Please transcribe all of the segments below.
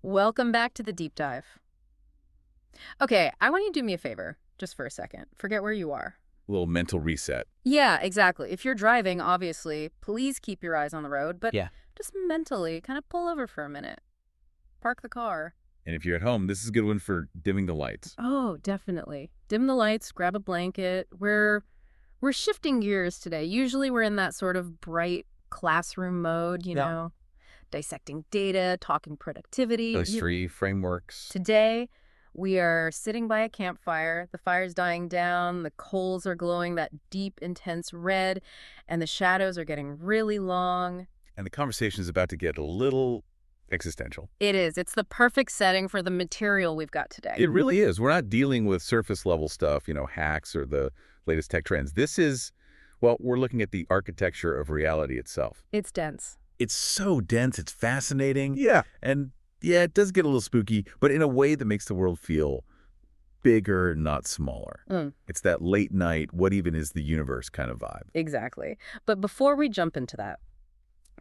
Welcome back to the deep dive. Okay, I want you to do me a favor, just for a second. Forget where you are. A little mental reset. Yeah, exactly. If you're driving, obviously, please keep your eyes on the road, but Yeah. just mentally kind of pull over for a minute. Park the car. And if you're at home, this is a good one for dimming the lights. Oh, definitely. Dim the lights, grab a blanket. We're shifting gears today. Usually we're in that sort of bright classroom mode, you Yeah. know, dissecting data, talking productivity. Those three frameworks. Today, we are sitting by a campfire. The fire's dying down, the coals are glowing that deep, intense red, and the shadows are getting really long. And the conversation is about to get a little existential. It is. It's the perfect setting for the material we've got today. It really is. We're not dealing with surface level stuff, hacks or the latest tech trends. This is, well, we're looking at the architecture of reality itself. It's dense. It's so dense. It's fascinating. Yeah. And yeah, it does get a little spooky, but in a way that makes the world feel bigger, not smaller. It's that late night, what even is the universe kind of vibe. Exactly. But before we jump into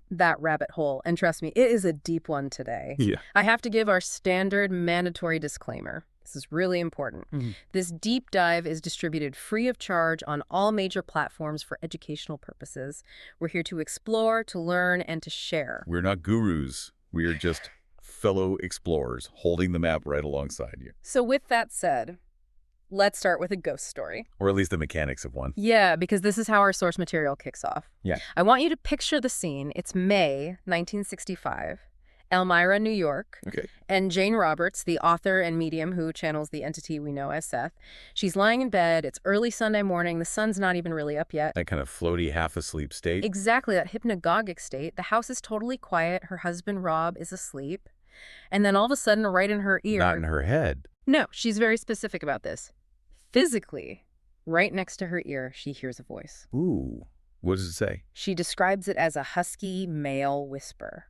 that rabbit hole, and trust me, it is a deep one today. Yeah. I have to give our standard mandatory disclaimer. This is really important. This deep dive is distributed free of charge on all major platforms for educational purposes. We're here to explore, to learn, and to share. We're not gurus. We are just fellow explorers holding the map right alongside you. So with that said, let's start with a ghost story. Or at least the mechanics of one. Yeah, because this is how our source material kicks off. Yeah. I want you to picture the scene. It's May 1965. Elmira, New York. Okay. And Jane Roberts, the author and medium who channels the entity we know as Seth, she's lying in bed. It's early Sunday morning. The sun's not even really up yet. That kind of floaty, half-asleep state. Exactly, that hypnagogic state. The house is totally quiet. Her husband, Rob, is asleep. And then all of a sudden, right in her ear... Not in her head. No, she's very specific about this. Physically, right next to her ear, she hears a voice. Ooh. What does it say? She describes it as a husky male whisper.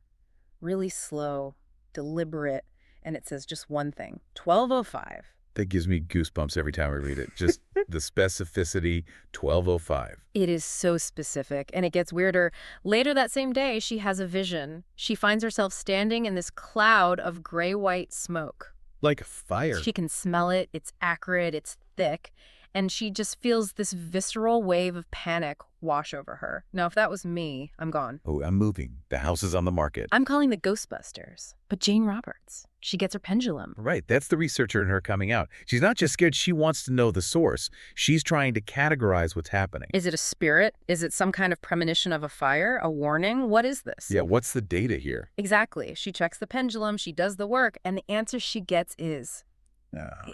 Really slow, deliberate, and it says just one thing, 12:05. That gives me goosebumps every time I read it. Just the specificity, 12:05. It is so specific, and it gets weirder. Later that same day, she has a vision. She finds herself standing in this cloud of gray-white smoke. Like fire. She can smell it. It's acrid. It's thick. And she just feels this visceral wave of panic wash over her. Now, if that was me, I'm gone. Oh, I'm moving. The house is on the market. I'm calling the Ghostbusters. But Jane Roberts, she gets her pendulum. Right. That's the researcher in her coming out. She's not just scared. She wants to know the source. She's trying to categorize what's happening. Is it a spirit? Is it some kind of premonition of a fire? A warning? What is this? Yeah, what's the data here? Exactly. She checks the pendulum, she does the work, and the answer she gets is...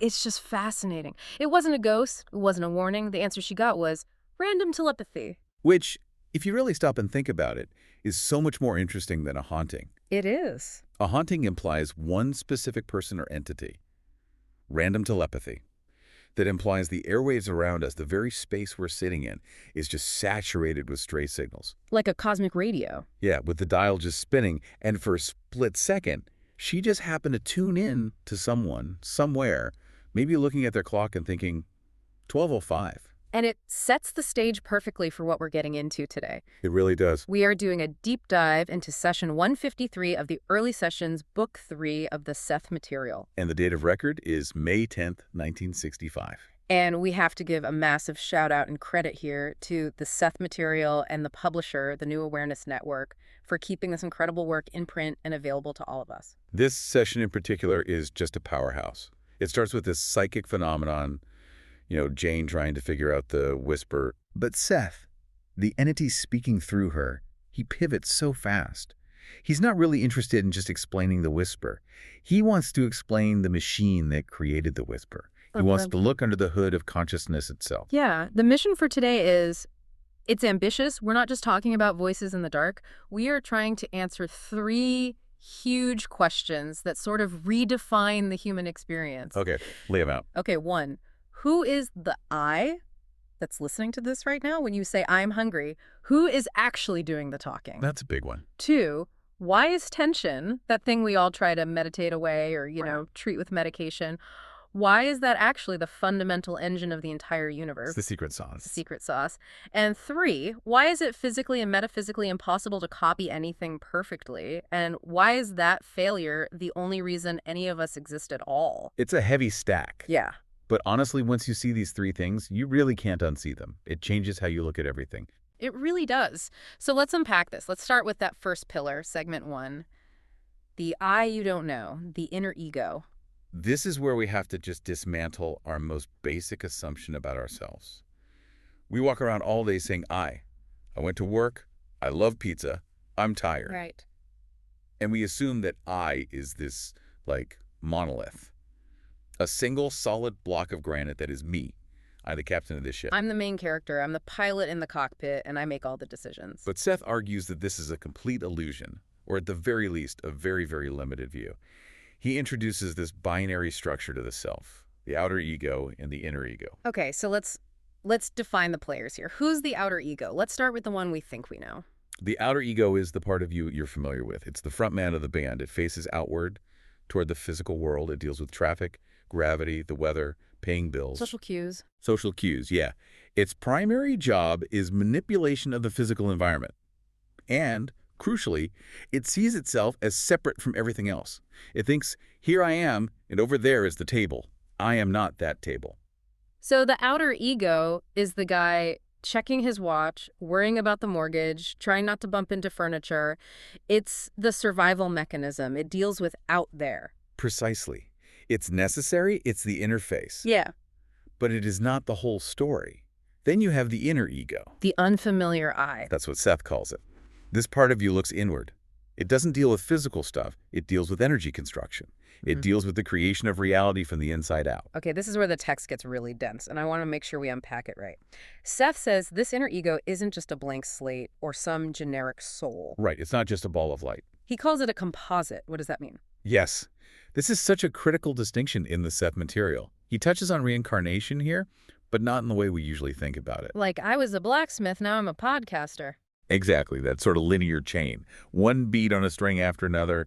It's just fascinating. It wasn't a ghost. It wasn't a warning. The answer she got was random telepathy. Which, if you really stop and think about it, is so much more interesting than a haunting. It is. A haunting implies one specific person or entity. Random telepathy. That implies the airwaves around us, the very space we're sitting in, is just saturated with stray signals. Like a cosmic radio. Yeah, with the dial just spinning, and for a split second, she just happened to tune in to someone, somewhere, maybe looking at their clock and thinking, 12:05. And it sets the stage perfectly for what we're getting into today. It really does. We are doing a deep dive into session 153 of the Early Sessions, Book 3 of the Seth Material. And the date of record is May 10th, 1965. And we have to give a massive shout out and credit here to the Seth Material and the publisher, the New Awareness Network, for keeping this incredible work in print and available to all of us. This session in particular is just a powerhouse. It starts with this psychic phenomenon, Jane trying to figure out the whisper. But Seth, the entity speaking through her, he pivots so fast. He's not really interested in just explaining the whisper. He wants to explain the machine that created the whisper. He wants to look under the hood of consciousness itself. Yeah, the mission for today is, it's ambitious. We're not just talking about voices in the dark. We are trying to answer 3 huge questions that sort of redefine the human experience. Okay, lay them out. Okay, 1, who is the I that's listening to this right now when you say, I'm hungry? Who is actually doing the talking? That's a big one. 2, why is tension, that thing we all try to meditate away or, treat with medication, Why is that actually the fundamental engine of the entire It's universe? the secret sauce. The secret sauce. And 3, why is it physically and metaphysically impossible to copy anything perfectly? And why is that failure the only reason any of us exist at all? It's a heavy stack. Yeah. But honestly, once you see these 3 things, you really can't unsee them. It changes how you look at everything. It really does. So let's unpack this. Let's start with that first pillar, segment 1. The I you don't know, the inner ego. This is where we have to just dismantle our most basic assumption about ourselves. We walk around all day saying, I went to work, I love pizza, I'm tired. Right. And we assume that I is this, like, monolith. A single solid block of granite that is me. I'm the captain of this ship. I'm the main character. I'm the pilot in the cockpit, and I make all the decisions. But Seth argues that this is a complete illusion, or at the very least, a very, very limited view. He introduces this binary structure to the self, the outer ego and the inner ego. Okay, so let's define the players here. Who's the outer ego? Let's start with the one we think we know. The outer ego is the part of you you're familiar with. It's the front man of the band. It faces outward toward the physical world. It deals with traffic, gravity, the weather, paying bills. Social cues. Social cues, yeah. Its primary job is manipulation of the physical environment. And, crucially, it sees itself as separate from everything else. It thinks, here I am, and over there is the table. I am not that table. So the outer ego is the guy checking his watch, worrying about the mortgage, trying not to bump into furniture. It's the survival mechanism. It deals with out there. Precisely. It's necessary, it's the interface. Yeah. But it is not the whole story. Then you have the inner ego. The unfamiliar I. That's what Seth calls it. This part of you looks inward. It doesn't deal with physical stuff. It deals with energy construction. It deals with the creation of reality from the inside out. Okay, this is where the text gets really dense, and I want to make sure we unpack it right. Seth says this inner ego isn't just a blank slate or some generic soul. Right, it's not just a ball of light. He calls it a composite. What does that mean? Yes, this is such a critical distinction in the Seth Material. He touches on reincarnation here, but not in the way we usually think about it. Like, I was a blacksmith, now I'm a podcaster. Exactly, that sort of linear chain. One beat on a string after another.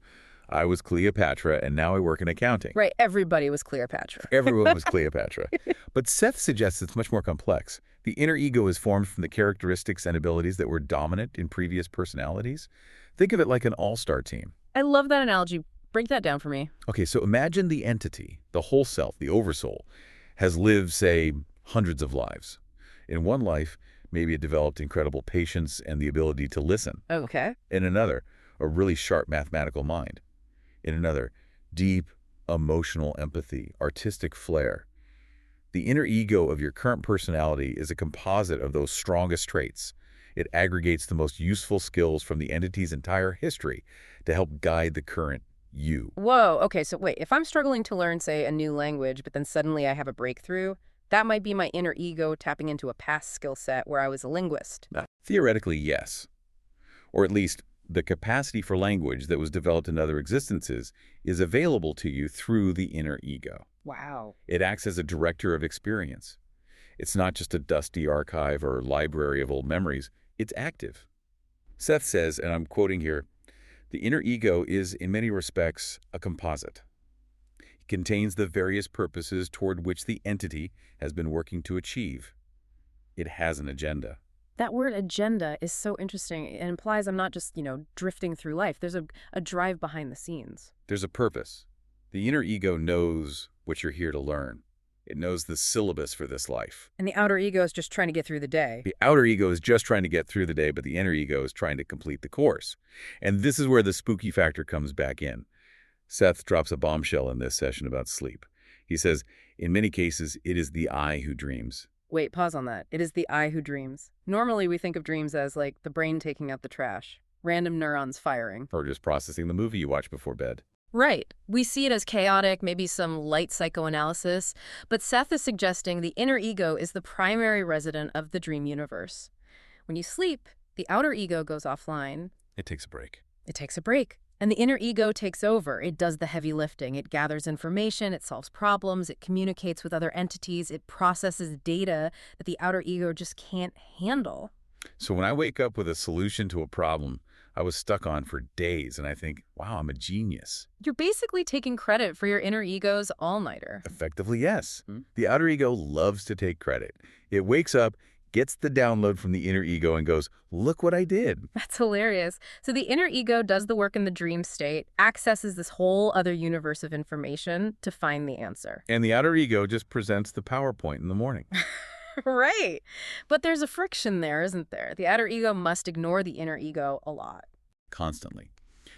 I was Cleopatra, and now I work in accounting. Right, everybody was Cleopatra. Everyone was Cleopatra. But Seth suggests it's much more complex. The inner ego is formed from the characteristics and abilities that were dominant in previous personalities. Think of it like an all-star team. I love that analogy. Break that down for me. Okay, so imagine the entity, the whole self, the oversoul, has lived, say, hundreds of lives. In one life, maybe it developed incredible patience and the ability to listen. Okay. In another, a really sharp mathematical mind. In another, deep emotional empathy, artistic flair. The inner ego of your current personality is a composite of those strongest traits. It aggregates the most useful skills from the entity's entire history to help guide the current you. Whoa, okay, so wait, if I'm struggling to learn, say, a new language, but then suddenly I have a breakthrough, that might be my inner ego tapping into a past skill set where I was a linguist. Theoretically, yes. Or at least, the capacity for language that was developed in other existences is available to you through the inner ego. Wow. It acts as a director of experience. It's not just a dusty archive or library of old memories. It's active. Seth says, and I'm quoting here, the inner ego is, in many respects, a composite. It contains the various purposes toward which the entity has been working to achieve. It has an agenda. That word agenda is so interesting. It implies I'm not just, drifting through life. There's a drive behind the scenes. There's a purpose. The inner ego knows what you're here to learn. It knows the syllabus for this life. And the outer ego is just trying to get through the day. The outer ego is just trying to get through the day, but the inner ego is trying to complete the course. And this is where the spooky factor comes back in. Seth drops a bombshell in this session about sleep. He says, in many cases, it is the I who dreams. Wait, pause on that. It is the I who dreams. Normally we think of dreams as like the brain taking out the trash, random neurons firing. Or just processing the movie you watch before bed. Right. We see it as chaotic, maybe some light psychoanalysis, but Seth is suggesting the inner ego is the primary resident of the dream universe. When you sleep, the outer ego goes offline. It takes a break. It takes a break. And the inner ego takes over. It does the heavy lifting. It gathers information, it solves problems, it communicates with other entities, it processes data that the outer ego just can't handle. So when I wake up with a solution to a problem, I was stuck on for days, and I think, wow, I'm a genius. You're basically taking credit for your inner ego's all-nighter. Effectively, yes. The outer ego loves to take credit. It wakes up, gets the download from the inner ego, and goes, look what I did. That's hilarious. So the inner ego does the work in the dream state, accesses this whole other universe of information to find the answer. And the outer ego just presents the PowerPoint in the morning. Right. But there's a friction there, isn't there? The outer ego must ignore the inner ego a lot. Constantly.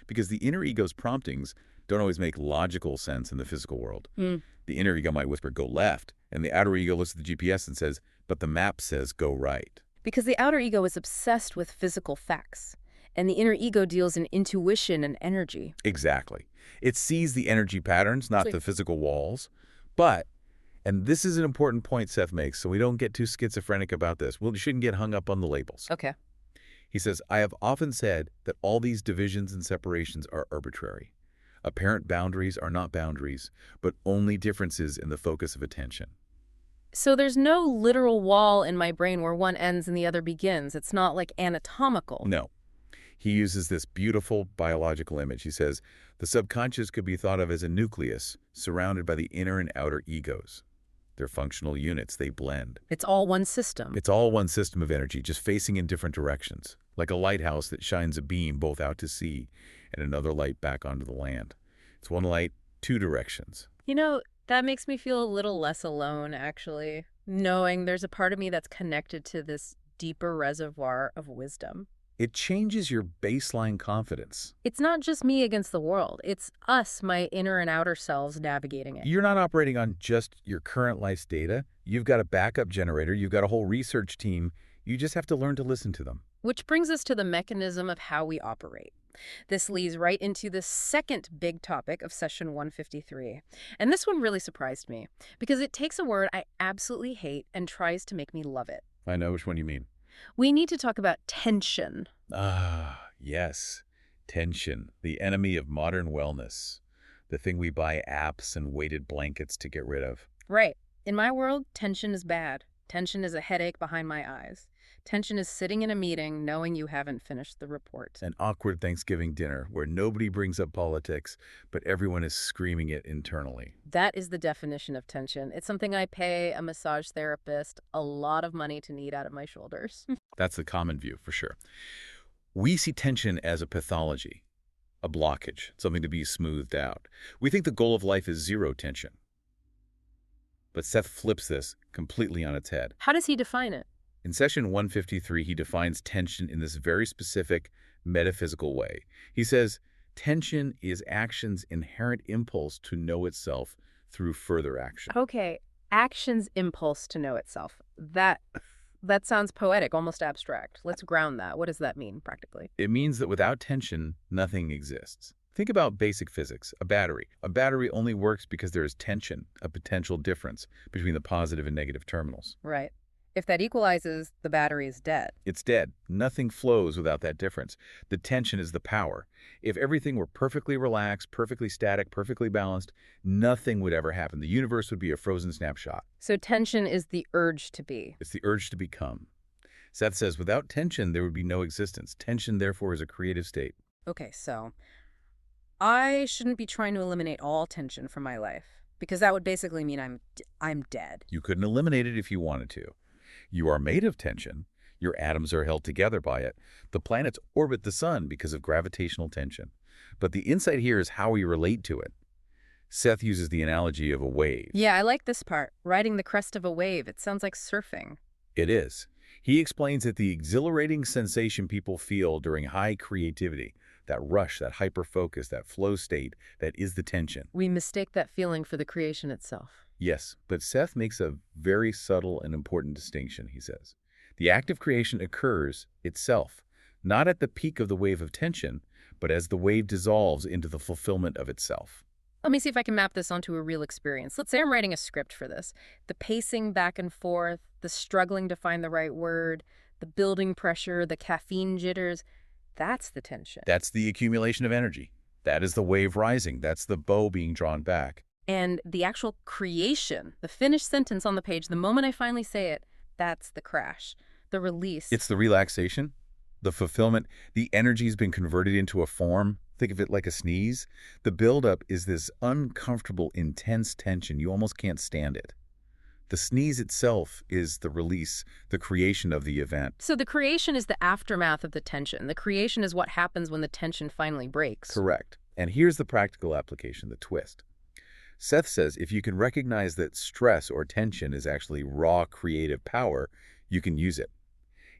Because the inner ego's promptings don't always make logical sense in the physical world. The inner ego might whisper, go left, and the outer ego looks at the GPS and says, but the map says go right. Because the outer ego is obsessed with physical facts, and the inner ego deals in intuition and energy. Exactly. It sees the energy patterns, not the physical walls. But, and this is an important point Seth makes, so we don't get too schizophrenic about this. We shouldn't get hung up on the labels. Okay. He says, I have often said that all these divisions and separations are arbitrary. Apparent boundaries are not boundaries, but only differences in the focus of attention. So there's no literal wall in my brain where one ends and the other begins. It's not like anatomical. No. He uses this beautiful biological image. He says, the subconscious could be thought of as a nucleus surrounded by the inner and outer egos. They're functional units. They blend. It's all one system. It's all one system of energy, just facing in different directions, like a lighthouse that shines a beam both out to sea and another light back onto the land. It's one light, two directions. You know, that makes me feel a little less alone, actually, knowing there's a part of me that's connected to this deeper reservoir of wisdom. It changes your baseline confidence. It's not just me against the world. It's us, my inner and outer selves, navigating it. You're not operating on just your current life's data. You've got a backup generator. You've got a whole research team. You just have to learn to listen to them. Which brings us to the mechanism of how we operate. This leads right into the second big topic of session 153. And this one really surprised me because it takes a word I absolutely hate and tries to make me love it. I know which one you mean. We need to talk about tension. Ah, yes. Tension, the enemy of modern wellness. The thing we buy apps and weighted blankets to get rid of. Right. In my world, tension is bad. Tension is a headache behind my eyes. Tension is sitting in a meeting knowing you haven't finished the report. An awkward Thanksgiving dinner where nobody brings up politics, but everyone is screaming it internally. That is the definition of tension. It's something I pay a massage therapist a lot of money to knead out of my shoulders. That's the common view, for sure. We see tension as a pathology, a blockage, something to be smoothed out. We think the goal of life is zero tension. But Seth flips this completely on its head. How does he define it? In session 153, he defines tension in this very specific metaphysical way. He says, tension is action's inherent impulse to know itself through further action. Okay, action's impulse to know itself. That sounds poetic, almost abstract. Let's ground that. What does that mean, practically? It means that without tension, nothing exists. Think about basic physics, a battery. A battery only works because there is tension, a potential difference between the positive and negative terminals. Right. If that equalizes, the battery is dead. It's dead. Nothing flows without that difference. The tension is the power. If everything were perfectly relaxed, perfectly static, perfectly balanced, nothing would ever happen. The universe would be a frozen snapshot. So tension is the urge to be. It's the urge to become. Seth says, without tension, there would be no existence. Tension, therefore, is a creative state. Okay, so I shouldn't be trying to eliminate all tension from my life, because that would basically mean I'm dead. You couldn't eliminate it if you wanted to. You are made of tension. Your atoms are held together by it. The planets orbit the sun because of gravitational tension. But the insight here is how we relate to it. Seth uses the analogy of a wave. Yeah, I like this part. Riding the crest of a wave. It sounds like surfing. It is. He explains that the exhilarating sensation people feel during high creativity, that rush, that hyper-focus, that flow state, that is the tension. We mistake that feeling for the creation itself. Yes, but Seth makes a very subtle and important distinction, he says. The act of creation occurs itself, not at the peak of the wave of tension, but as the wave dissolves into the fulfillment of itself. Let me see if I can map this onto a real experience. Let's say I'm writing a script for this. The pacing back and forth, the struggling to find the right word, the building pressure, the caffeine jitters, that's the tension. That's the accumulation of energy. That is the wave rising. That's the bow being drawn back. And the actual creation, the finished sentence on the page, the moment I finally say it, that's the crash, the release. It's the relaxation. The fulfillment, the energy's been converted into a form. Think of it like a sneeze. The buildup is this uncomfortable, intense tension. You almost can't stand it. The sneeze itself is the release, the creation of the event. So the creation is the aftermath of the tension. The creation is what happens when the tension finally breaks. Correct. And here's the practical application, the twist. Seth says if you can recognize that stress or tension is actually raw creative power, you can use it.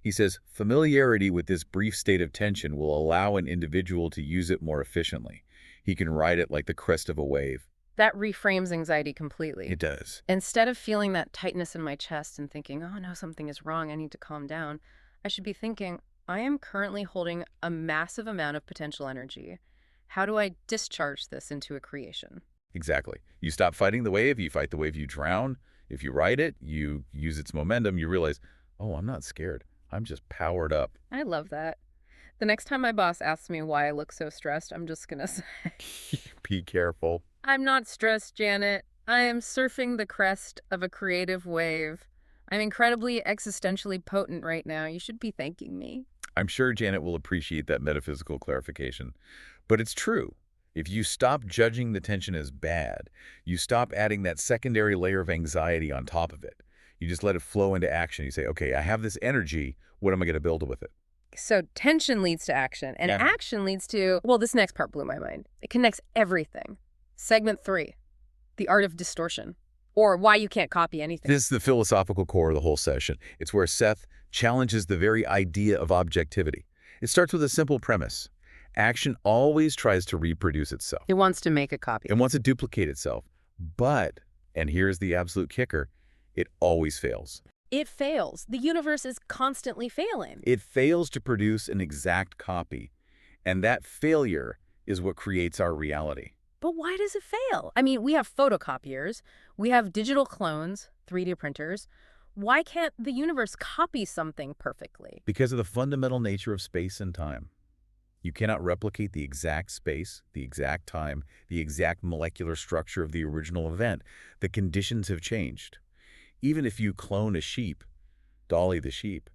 He says familiarity with this brief state of tension will allow an individual to use it more efficiently. He can ride it like the crest of a wave. That reframes anxiety completely. It does. Instead of feeling that tightness in my chest and thinking, oh no, something is wrong, I need to calm down, I should be thinking, I am currently holding a massive amount of potential energy. How do I discharge this into a creation? Exactly. You stop fighting the wave, you fight the wave, you drown. If you ride it, you use its momentum, you realize, oh, I'm not scared. I'm just powered up. I love that. The next time my boss asks me why I look so stressed, I'm just going to say, Be careful. I'm not stressed, Janet. I am surfing the crest of a creative wave. I'm incredibly existentially potent right now. You should be thanking me. I'm sure Janet will appreciate that metaphysical clarification. But it's true. If you stop judging the tension as bad, you stop adding that secondary layer of anxiety on top of it. You just let it flow into action. You say, okay, I have this energy. What am I going to build with it? So tension leads to action, and action leads to, well, this next part blew my mind. It connects everything. Segment 3, the art of distortion, or why you can't copy anything. This is the philosophical core of the whole session. It's where Seth challenges the very idea of objectivity. It starts with a simple premise. Action always tries to reproduce itself. It wants to make a copy. It wants to duplicate itself. But, and here's the absolute kicker, it always fails. It fails. The universe is constantly failing. It fails to produce an exact copy. And that failure is what creates our reality. But why does it fail? I mean, we have photocopiers, we have digital clones, 3D printers. Why can't the universe copy something perfectly? Because of the fundamental nature of space and time. You cannot replicate the exact space, the exact time, the exact molecular structure of the original event. The conditions have changed. Even if you clone a sheep, Dolly the sheep,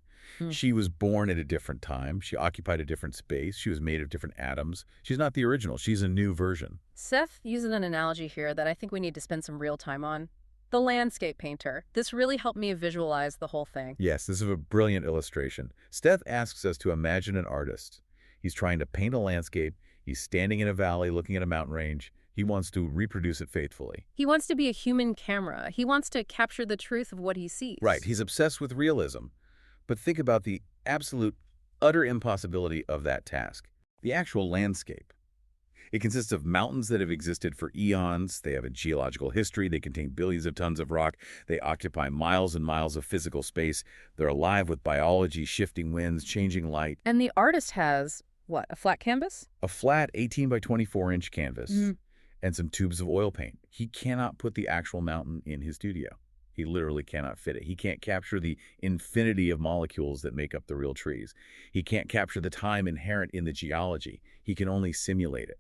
she was born at a different time. She occupied a different space. She was made of different atoms. She's not the original. She's a new version. Seth uses an analogy here that I think we need to spend some real time on. The landscape painter. This really helped me visualize the whole thing. Yes, this is a brilliant illustration. Seth asks us to imagine an artist. He's trying to paint a landscape. He's standing in a valley looking at a mountain range. He wants to reproduce it faithfully. He wants to be a human camera. He wants to capture the truth of what he sees. Right. He's obsessed with realism. But think about the absolute, utter impossibility of that task. The actual landscape. It consists of mountains that have existed for eons. They have a geological history. They contain billions of tons of rock. They occupy miles and miles of physical space. They're alive with biology, shifting winds, changing light. And the artist has, what, a flat canvas? A flat 18 by 24-inch canvas and some tubes of oil paint. He cannot put the actual mountain in his studio. He literally cannot fit it. He can't capture the infinity of molecules that make up the real trees. He can't capture the time inherent in the geology. He can only simulate it.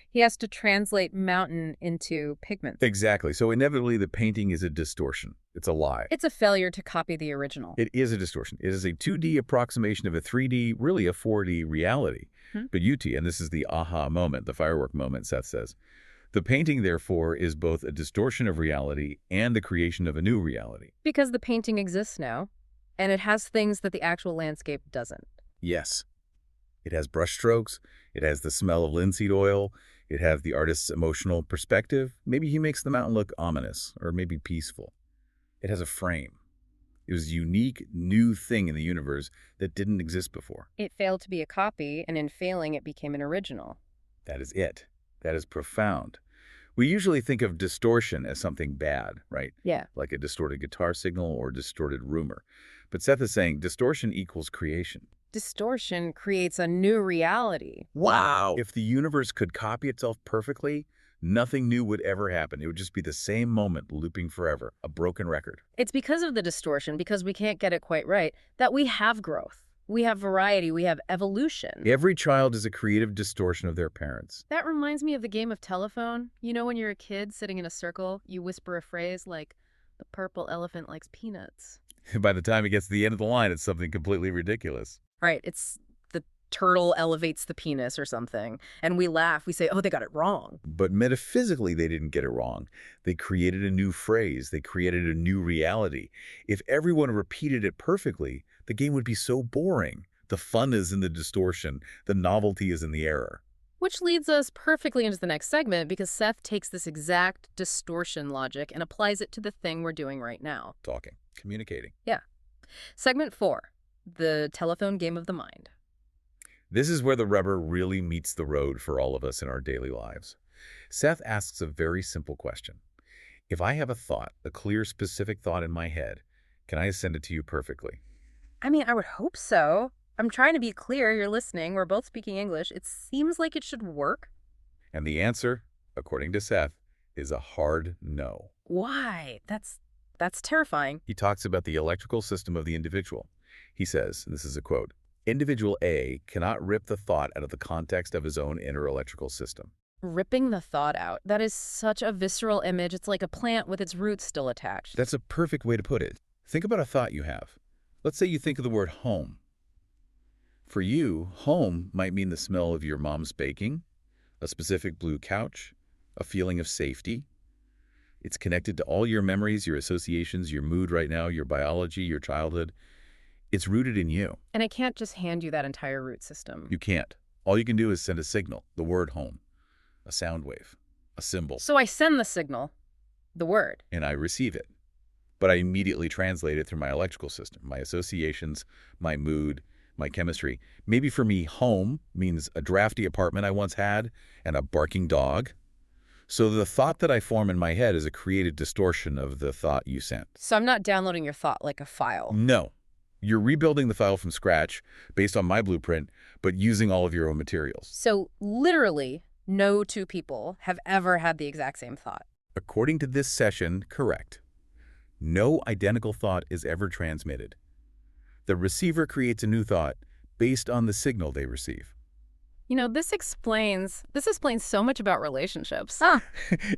He has to translate mountain into pigment. Exactly. So inevitably, the painting is a distortion. It's a lie. It's a failure to copy the original. It is a distortion. It is a 2D approximation of a 3D, really a 4D reality. But and this is the aha moment, the firework moment, Seth says. The painting, therefore, is both a distortion of reality and the creation of a new reality. Because the painting exists now, and it has things that the actual landscape doesn't. Yes. It has brushstrokes. It has the smell of linseed oil. It has the artist's emotional perspective. Maybe he makes the mountain look ominous, or maybe peaceful. It has a frame. It was a unique, new thing in the universe that didn't exist before. It failed to be a copy, and in failing, it became an original. That is it. That is profound. We usually think of distortion as something bad, right? Yeah. Like a distorted guitar signal or distorted rumor. But Seth is saying distortion equals creation. Distortion creates a new reality. Wow! If the universe could copy itself perfectly, nothing new would ever happen. It would just be the same moment looping forever, a broken record. It's because of the distortion, because we can't get it quite right, that we have growth. We have variety. We have evolution. Every child is a creative distortion of their parents. That reminds me of the game of telephone. You know when you're a kid sitting in a circle, you whisper a phrase like, the purple elephant likes peanuts. By the time it gets to the end of the line, it's something completely ridiculous. Right. It's the turtle elevates the penis or something, and we laugh. We say, oh, they got it wrong. But metaphysically, they didn't get it wrong. They created a new phrase. They created a new reality. If everyone repeated it perfectly, the game would be so boring. The fun is in the distortion. The novelty is in the error. Which leads us perfectly into the next segment, because Seth takes this exact distortion logic and applies it to the thing we're doing right now. Talking, communicating. Yeah. Segment 4, the telephone game of the mind. This is where the rubber really meets the road for all of us in our daily lives. Seth asks a very simple question. If I have a thought, a clear, specific thought in my head, can I send it to you perfectly? I mean, I would hope so. I'm trying to be clear. You're listening. We're both speaking English. It seems like it should work. And the answer, according to Seth, is a hard no. Why? That's terrifying. He talks about the electrical system of the individual. He says, and this is a quote, "Individual A cannot rip the thought out of the context of his own inner electrical system." Ripping the thought out. That is such a visceral image. It's like a plant with its roots still attached. That's a perfect way to put it. Think about a thought you have. Let's say you think of the word home. For you, home might mean the smell of your mom's baking, a specific blue couch, a feeling of safety. It's connected to all your memories, your associations, your mood right now, your biology, your childhood. It's rooted in you. And I can't just hand you that entire root system. You can't. All you can do is send a signal, the word home, a sound wave, a symbol. So I send the signal, the word. And I receive it. But I immediately translate it through my electrical system, my associations, my mood, my chemistry. Maybe for me, home means a drafty apartment I once had and a barking dog. So the thought that I form in my head is a created distortion of the thought you sent. So I'm not downloading your thought like a file. No. You're rebuilding the file from scratch based on my blueprint, but using all of your own materials. So literally, no two people have ever had the exact same thought. According to this session, correct. No identical thought is ever transmitted. The receiver creates a new thought based on the signal they receive. You know, this explains so much about relationships.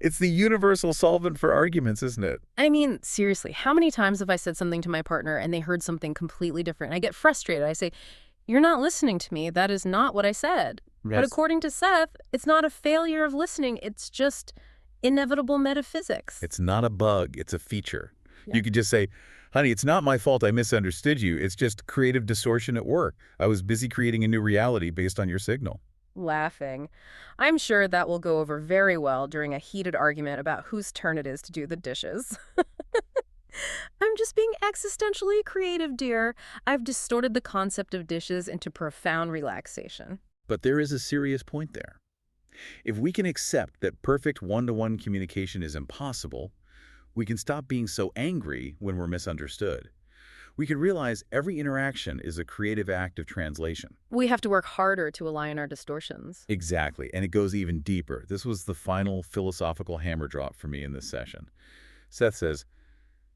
It's the universal solvent for arguments, isn't it? I mean, seriously, how many times have I said something to my partner and they heard something completely different? I get frustrated. I say, you're not listening to me. That is not what I said. Yes. But according to Seth, it's not a failure of listening. It's just inevitable metaphysics. It's not a bug. It's a feature. Yeah. You could just say, honey, it's not my fault I misunderstood you. It's just creative distortion at work. I was busy creating a new reality based on your signal. Laughing. I'm sure that will go over very well during a heated argument about whose turn it is to do the dishes. I'm just being existentially creative, dear. I've distorted the concept of dishes into profound relaxation. But there is a serious point there. If we can accept that perfect one-to-one communication is impossible, we can stop being so angry when we're misunderstood. We can realize every interaction is a creative act of translation. We have to work harder to align our distortions. Exactly, and it goes even deeper. This was the final philosophical hammer drop for me in this session. Seth says,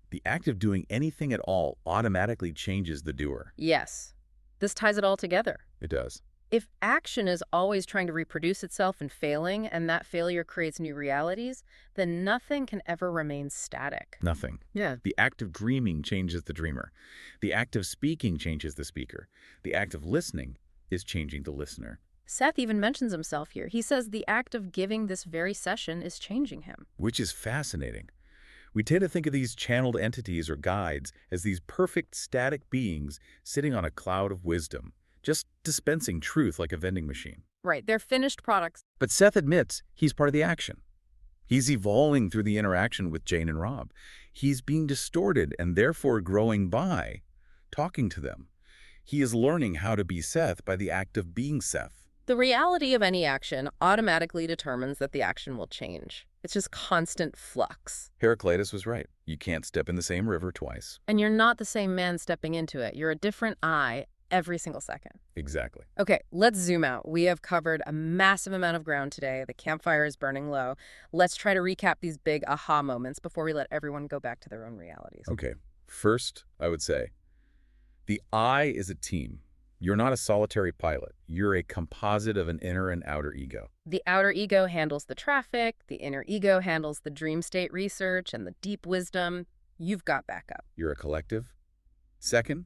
the act of doing anything at all automatically changes the doer. Yes. This ties it all together. It does. If action is always trying to reproduce itself and failing, and that failure creates new realities, then nothing can ever remain static. Nothing. Yeah. The act of dreaming changes the dreamer. The act of speaking changes the speaker. The act of listening is changing the listener. Seth even mentions himself here. He says the act of giving this very session is changing him. Which is fascinating. We tend to think of these channeled entities or guides as these perfect static beings sitting on a cloud of wisdom, just dispensing truth like a vending machine. Right, they're finished products. But Seth admits he's part of the action. He's evolving through the interaction with Jane and Rob. He's being distorted and therefore growing by talking to them. He is learning how to be Seth by the act of being Seth. The reality of any action automatically determines that the action will change. It's just constant flux. Heraclitus was right. You can't step in the same river twice. And you're not the same man stepping into it. You're a different I every single second. Exactly. Okay, let's zoom out. We have covered a massive amount of ground today. The campfire is burning low. Let's try to recap these big aha moments before we let everyone go back to their own realities. Okay. First, I would say, the I is a team. You're not a solitary pilot. You're a composite of an inner and outer ego. The outer ego handles the traffic. The inner ego handles the dream state research and the deep wisdom. You've got backup. You're a collective. Second,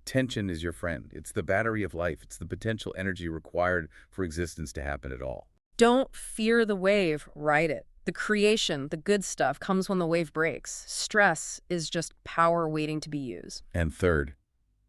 Tension is your friend. It's the battery of life. It's the potential energy required for existence to happen at all. Don't fear the wave, ride it. The creation, the good stuff, comes when the wave breaks. Stress is just power waiting to be used. And third,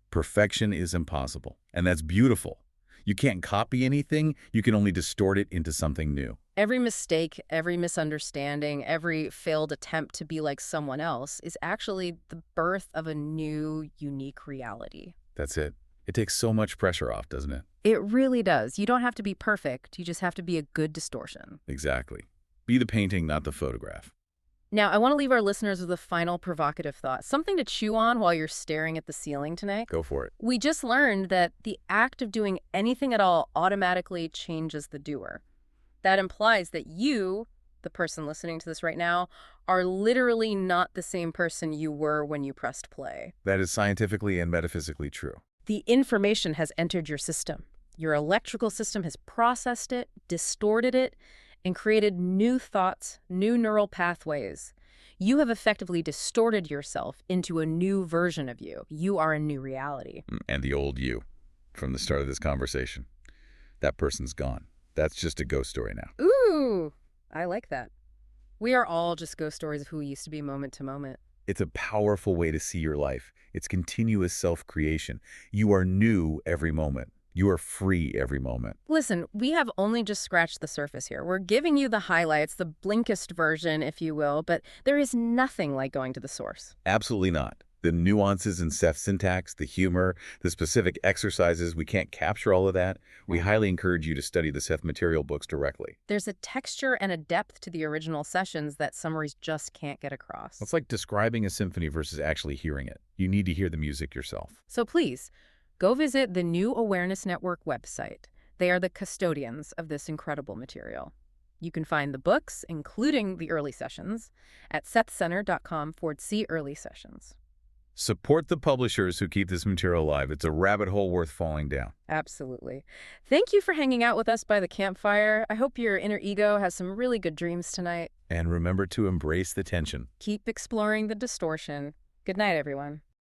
perfection is impossible. And that's beautiful. You can't copy anything. You can only distort it into something new. Every mistake, every misunderstanding, every failed attempt to be like someone else is actually the birth of a new, unique reality. That's it. It takes so much pressure off, doesn't it? It really does. You don't have to be perfect. You just have to be a good distortion. Exactly. Be the painting, not the photograph. Now, I want to leave our listeners with a final provocative thought, something to chew on while you're staring at the ceiling tonight. Go for it. We just learned that the act of doing anything at all automatically changes the doer. That implies that you, the person listening to this right now, are literally not the same person you were when you pressed play. That is scientifically and metaphysically true. The information has entered your system. Your electrical system has processed it, distorted it, and created new thoughts, new neural pathways. You have effectively distorted yourself into a new version of you. You are a new reality. And the old you from the start of this conversation. That person's gone. That's just a ghost story now. Ooh, I like that. We are all just ghost stories of who we used to be moment to moment. It's a powerful way to see your life. It's continuous self-creation. You are new every moment. You are free every moment. Listen, we have only just scratched the surface here. We're giving you the highlights, the Blinkist version, if you will, but there is nothing like going to the source. Absolutely not. The nuances in Seth's syntax, the humor, the specific exercises, we can't capture all of that. We highly encourage you to study the Seth Material books directly. There's a texture and a depth to the original sessions that summaries just can't get across. It's like describing a symphony versus actually hearing it. You need to hear the music yourself. So please, go visit the New Awareness Network website. They are the custodians of this incredible material. You can find the books, including the early sessions, at sethcenter.com/early sessions. Support the publishers who keep this material alive. It's a rabbit hole worth falling down. Absolutely. Thank you for hanging out with us by the campfire. I hope your inner ego has some really good dreams tonight. And remember to embrace the tension. Keep exploring the distortion. Good night, everyone.